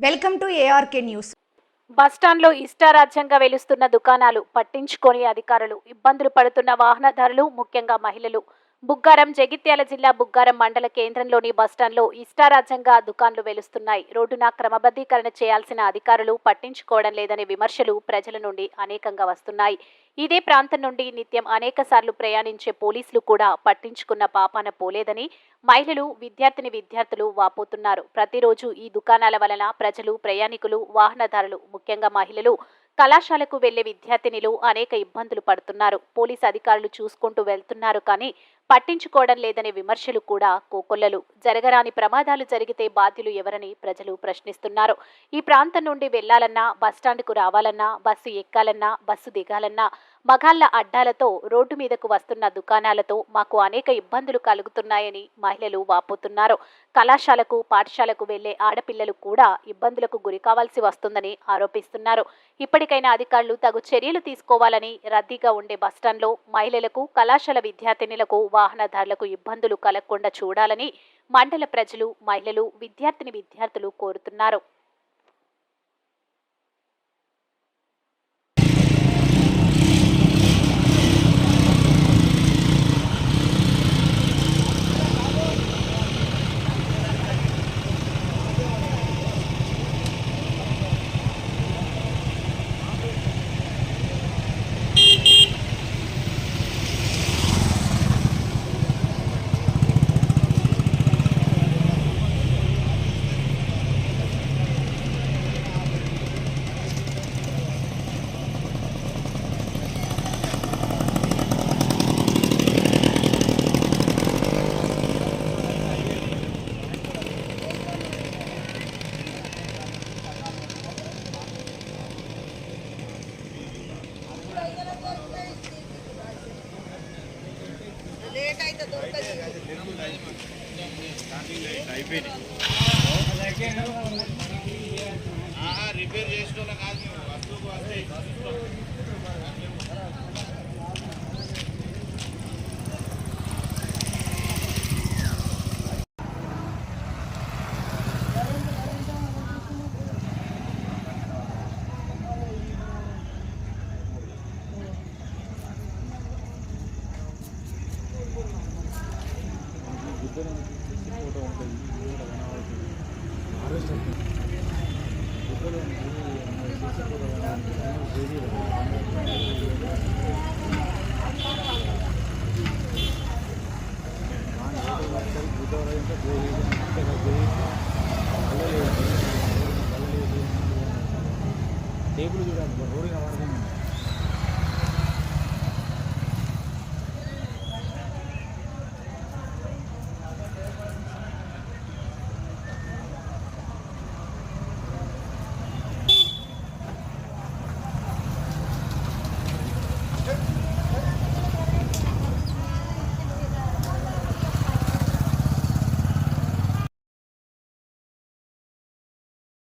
Welcome to ARK news. బస్టాండ్లో ఇష్టారాజ్యంగా వెలుస్తున్న దుకాణాలు పట్టించుకొని అధికారులు, ఇబ్బందులు పడుతున్న వాహనదారులు, ముఖ్యంగా మహిళలు. బుగ్గారం, జగిత్యాల జిల్లా బుగ్గారం మండల కేంద్రంలోని బస్టాండ్లో ఇష్టారాజ్యంగా దుకాణాలు వెలుస్తున్నాయి. రోడ్డున క్రమబద్ధీకరణ చేయాల్సిన అధికారులు పట్టించుకోవడం లేదనే విమర్శలు ప్రజల నుండి అనేకంగా వస్తున్నాయి. ఇదే ప్రాంతం నుండి నిత్యం అనేకసార్లు ప్రయాణించే పోలీసులు కూడా పట్టించుకున్న పాపాన పోలేదని మహిళలు, విద్యార్థులు వాపోతున్నారు. ప్రతిరోజు ఈ దుకాణాల వలన ప్రజలు, ప్రయాణికులు, వాహనదారులు, ముఖ్యంగా మహిళలు, కళాశాలకు వెళ్లే విద్యార్థినులు అనేక ఇబ్బందులు పడుతున్నారు. పోలీసు అధికారులు చూసుకుంటూ వెళ్తున్నారు కానీ పట్టించుకోవడం లేదనే విమర్శలు కూడా కోకొల్లలు. జరగరాని ప్రమాదాలు జరిగితే బాధ్యులు ఎవరని ప్రజలు ప్రశ్నిస్తున్నారు. ఈ ప్రాంతం నుండి వెళ్లాలన్నా, బస్టాండ్కు రావాలన్నా, బస్సు ఎక్కాలన్నా, బస్సు దిగాలన్నా మగాళ్ల అడ్డాలతో, రోడ్డు మీదకు వస్తున్న దుకాణాలతో మాకు అనేక ఇబ్బందులు కలుగుతున్నాయని మహిళలు వాపోతున్నారు. కళాశాలకు, పాఠశాలకు వెళ్లే ఆడపిల్లలు కూడా ఇబ్బందులకు గురి కావాల్సి వస్తుందని ఆరోపిస్తున్నారు. ఇప్పటికైనా అధికారులు తగు చర్యలు తీసుకోవాలని, రద్దీగా ఉండే బస్టాండ్లో మహిళలకు, కళాశాల విద్యార్థినులకు, వాహనదారులకు ఇబ్బందులు కలగకుండా చూడాలని మండల ప్రజలు, మహిళలు, విద్యార్థులు కోరుతున్నారు. రిపేర్ చేసిన కాదు వస్తువుకు వస్తే ఫోటో ఉంటుంది. టేబుల్ చూడాలి, రోడ్డు కనబడుతుంది.